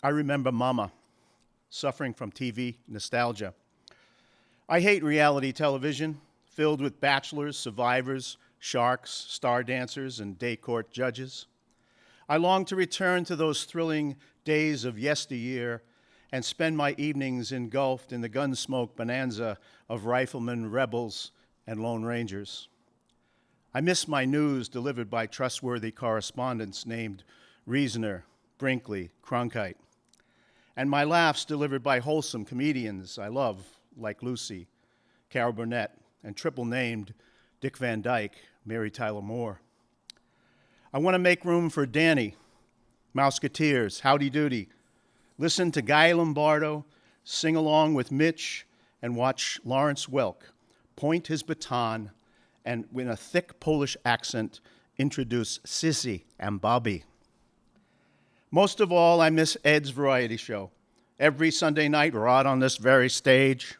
I remember Mama suffering from TV nostalgia. I hate reality television filled with bachelors, survivors, sharks, star dancers, and day court judges. I long to return to those thrilling days of yesteryear and spend my evenings engulfed in the gunsmoke bonanza of riflemen, rebels, and Lone Rangers. I miss my news delivered by trustworthy correspondents named Reasoner, Brinkley, Cronkite, and my laughs delivered by wholesome comedians I love, like Lucy, Carol Burnett, and triple-named Dick Van Dyke, Mary Tyler Moore. I want to make room for Danny, Mouseketeers, Howdy Doody, listen to Guy Lombardo, sing along with Mitch, and watch Lawrence Welk point his baton and, with a thick Polish accent, introduce Sissy and Bobby. Most of all, I miss Ed's variety show, every Sunday night right on this very stage,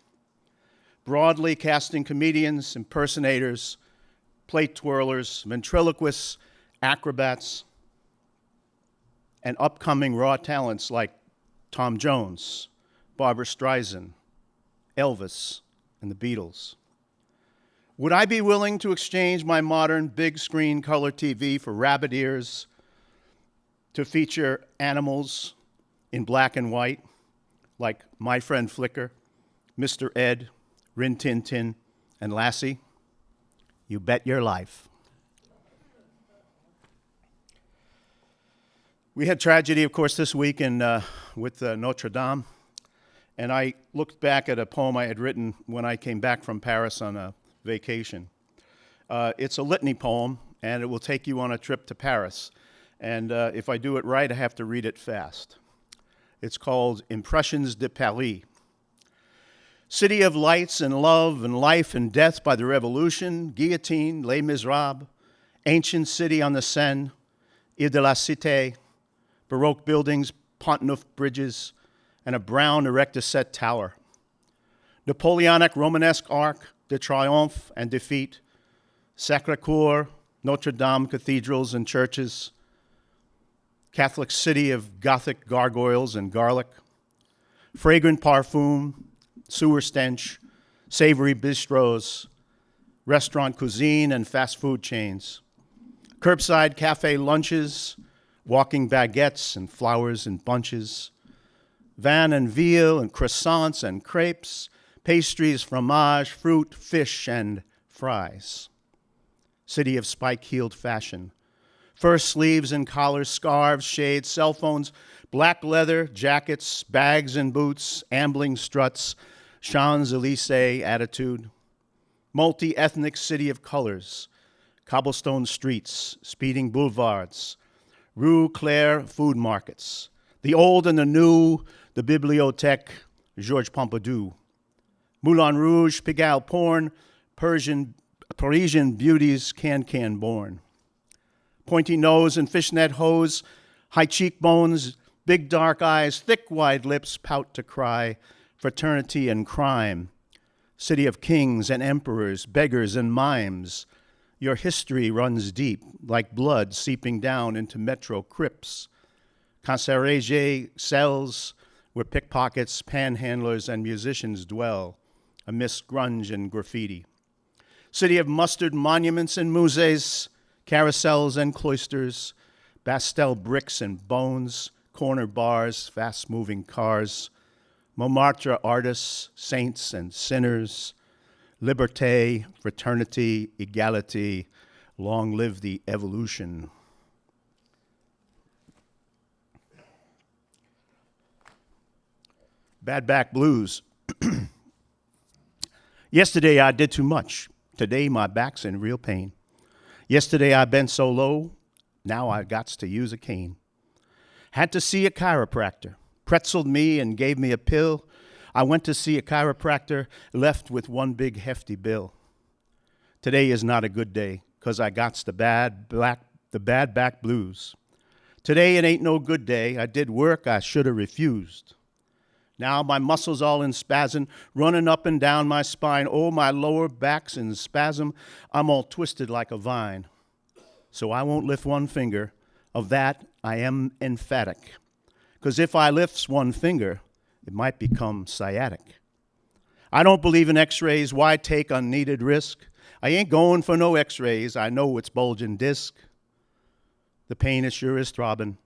broadly casting comedians, impersonators, plate twirlers, ventriloquists, acrobats, and upcoming raw talents like Tom Jones, Barbra Streisand, Elvis, and the Beatles. Would I be willing to exchange my modern big screen color TV for rabbit ears to feature animals in black and white, like My Friend Flicker, Mr. Ed, Rin Tin Tin, and Lassie? You bet your life. We had tragedy, of course, this week with Notre Dame, and I looked back at a poem I had written when I came back from Paris on a vacation. It's a litany poem, and it will take you on a trip to Paris. And if I do it right, I have to read it fast. It's called Impressions de Paris. City of lights and love and life and death by the Revolution, guillotine, Les Miserables, ancient city on the Seine, Ile de la Cité, Baroque buildings, Pont-Neuf bridges, and a brown erector-set tower. Napoleonic Romanesque arc, de triomphe and defeat, Sacré-Cœur, Notre Dame cathedrals and churches, Catholic city of Gothic gargoyles and garlic, fragrant parfum, sewer stench, savory bistros, restaurant cuisine and fast food chains, curbside cafe lunches, walking baguettes and flowers in bunches, vin and veal and croissants and crepes, pastries, fromage, fruit, fish, and fries. City of spike-heeled fashion, fur sleeves and collars, scarves, shades, cell phones, black leather, jackets, bags and boots, ambling struts, Champs-Élysées attitude. Multi-ethnic city of colors, cobblestone streets, speeding boulevards, Rue Claire food markets, the old and the new, the Bibliothèque, Georges Pompidou, Moulin Rouge, Pigalle porn, Parisian beauties can born. Pointy nose and fishnet hose, high cheekbones, big dark eyes, thick wide lips pout to cry, fraternity and crime. City of kings and emperors, beggars and mimes. Your history runs deep, like blood seeping down into metro crypts. Concierge cells where pickpockets, panhandlers, and musicians dwell amidst grunge and graffiti. City of mustard monuments and musees, carousels and cloisters, pastel bricks and bones, corner bars, fast-moving cars, Montmartre artists, saints and sinners, liberté, fraternity, equality, long live the evolution. Bad back blues. Yesterday I did too much. Today my back's in real pain. Yesterday I bent so low, now I gots to use a cane. Had to see a chiropractor, pretzeled me and gave me a pill. I went to see a chiropractor, left with one big hefty bill. Today is not a good day, 'cause I gots the bad back blues. Today it ain't no good day. I did work I shoulda refused. Now my muscles all in spasm, running up and down my spine. Oh, my lower back's in spasm. I'm all twisted like a vine. So I won't lift one finger. Of that I am emphatic. 'cause if I lifts one finger, it might become sciatic. I don't believe in x-rays, why take unneeded risk? I ain't going for no x-rays, I know it's bulging disc. The pain is sure is throbbing,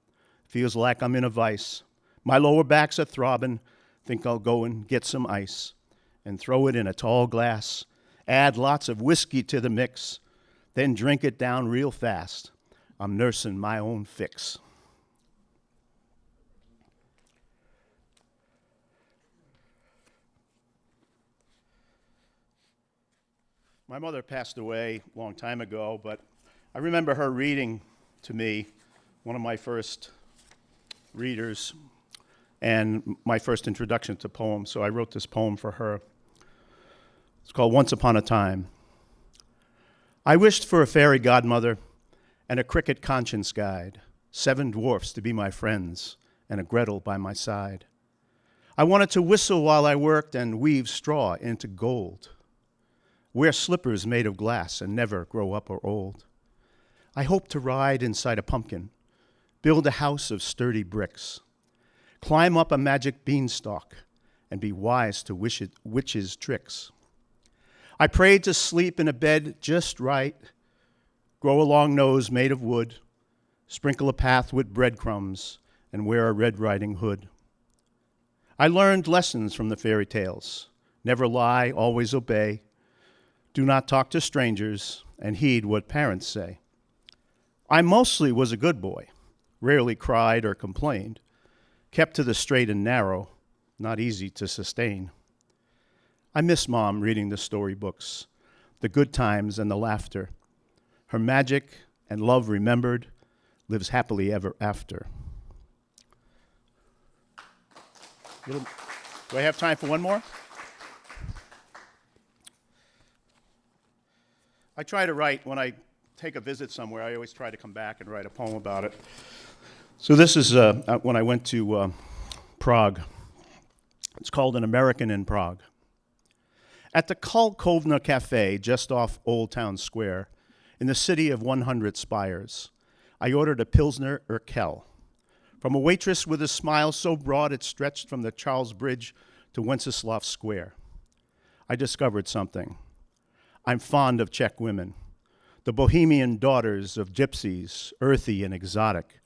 feels like I'm in a vice. My lower back's a throbbing, think I'll go and get some ice and throw it in a tall glass, add lots of whiskey to the mix, then drink it down real fast. I'm nursing my own fix. My mother passed away a long time ago, but I remember her reading to me, one of my first readers, and my first introduction to poems, so I wrote this poem for her. It's called Once Upon a Time. I wished for a fairy godmother and a cricket conscience guide, 7 dwarfs to be my friends, and a Gretel by my side. I wanted to whistle while I worked and weave straw into gold, wear slippers made of glass and never grow up or old. I hoped to ride inside a pumpkin, build a house of sturdy bricks, climb up a magic beanstalk, and be wise to witches' tricks. I prayed to sleep in a bed just right, grow a long nose made of wood, sprinkle a path with breadcrumbs, and wear a Red Riding Hood. I learned lessons from the fairy tales. Never lie, always obey. Do not talk to strangers, and heed what parents say. I mostly was a good boy, rarely cried or complained, kept to the straight and narrow, not easy to sustain. I miss Mom reading the storybooks, the good times and the laughter. Her magic and love remembered lives happily ever after. Do I have time for one more? I try to write, when I take a visit somewhere, I always try to come back and write a poem about it. So this is when I went to Prague. It's called An American in Prague. At the Kulkovna Cafe, just off Old Town Square, in the city of 100 spires, I ordered a Pilsner Urquell from a waitress with a smile so broad it stretched from the Charles Bridge to Wenceslas Square. I discovered something. I'm fond of Czech women, the bohemian daughters of gypsies, earthy and exotic,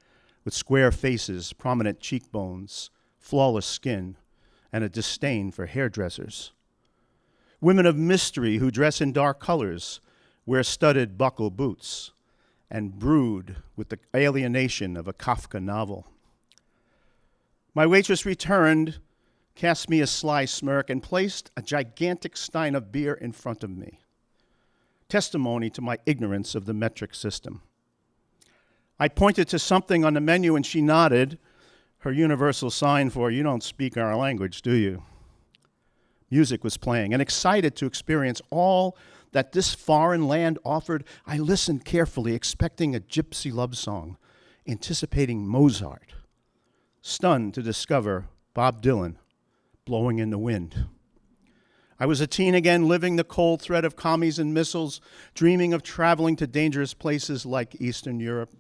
with square faces, prominent cheekbones, flawless skin, and a disdain for hairdressers. Women of mystery who dress in dark colors, wear studded buckle boots, and brood with the alienation of a Kafka novel. My waitress returned, cast me a sly smirk, and placed a gigantic stein of beer in front of me, testimony to my ignorance of the metric system. I pointed to something on the menu and she nodded, her universal sign for, "You don't speak our language, do you?" Music was playing, and excited to experience all that this foreign land offered, I listened carefully, expecting a gypsy love song, anticipating Mozart, stunned to discover Bob Dylan blowing in the wind. I was a teen again, living the cold threat of commies and missiles, dreaming of traveling to dangerous places like Eastern Europe,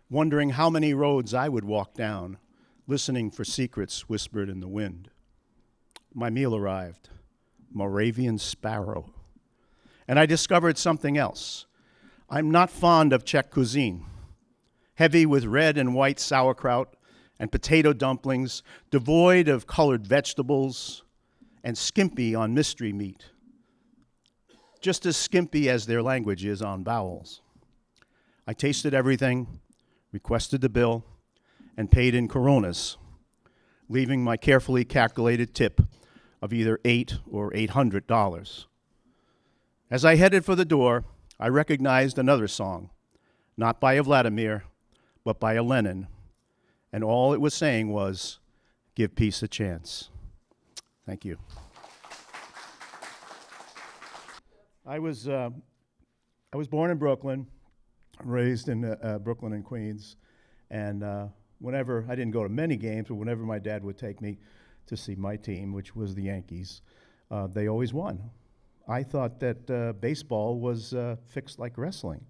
wondering how many roads I would walk down, listening for secrets whispered in the wind. My meal arrived, Moravian sparrow. And I discovered something else. I'm not fond of Czech cuisine, heavy with red and white sauerkraut and potato dumplings, devoid of colored vegetables, and skimpy on mystery meat, just as skimpy as their language is on vowels. I tasted everything, requested the bill, and paid in coronas, leaving my carefully calculated tip of either $8 or $800. As I headed for the door, I recognized another song, not by a Vladimir, but by a Lenin, and all it was saying was, "Give peace a chance." Thank you. I was born in Brooklyn, raised in Brooklyn and Queens, and whenever, I didn't go to many games, but whenever my dad would take me to see my team, which was the Yankees, they always won. I thought that baseball was fixed like wrestling.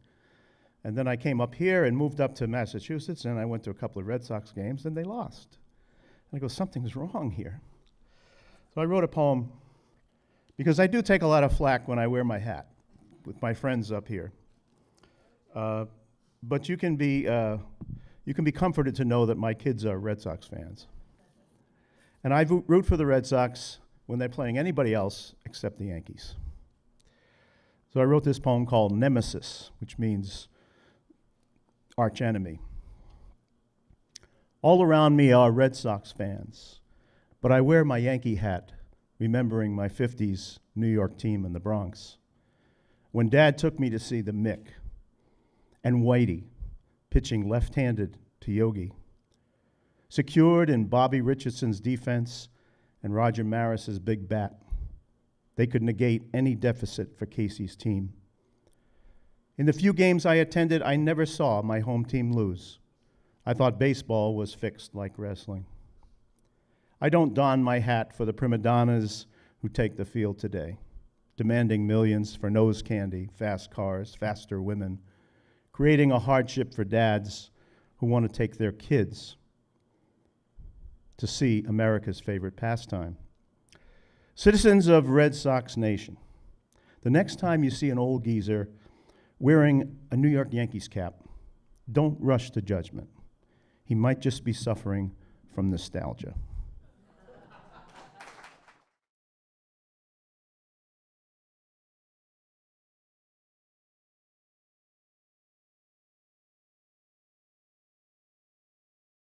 And then I came up here and moved up to Massachusetts, and I went to a couple of Red Sox games, and they lost. I go, something's wrong here. So I wrote a poem because I do take a lot of flack when I wear my hat with my friends up here. But you can be comforted to know that my kids are Red Sox fans. And I root for the Red Sox when they're playing anybody else except the Yankees. So I wrote this poem called Nemesis, which means arch enemy. All around me are Red Sox fans, but I wear my Yankee hat, remembering my 50s New York team in the Bronx. When Dad took me to see the Mick and Whitey pitching left-handed to Yogi, secured in Bobby Richardson's defense and Roger Maris's big bat, they could negate any deficit for Casey's team. In the few games I attended, I never saw my home team lose. I thought baseball was fixed like wrestling. I don't don my hat for the prima donnas who take the field today, demanding millions for nose candy, fast cars, faster women, creating a hardship for dads who want to take their kids to see America's favorite pastime. Citizens of Red Sox Nation, the next time you see an old geezer wearing a New York Yankees cap, don't rush to judgment. He might just be suffering from nostalgia.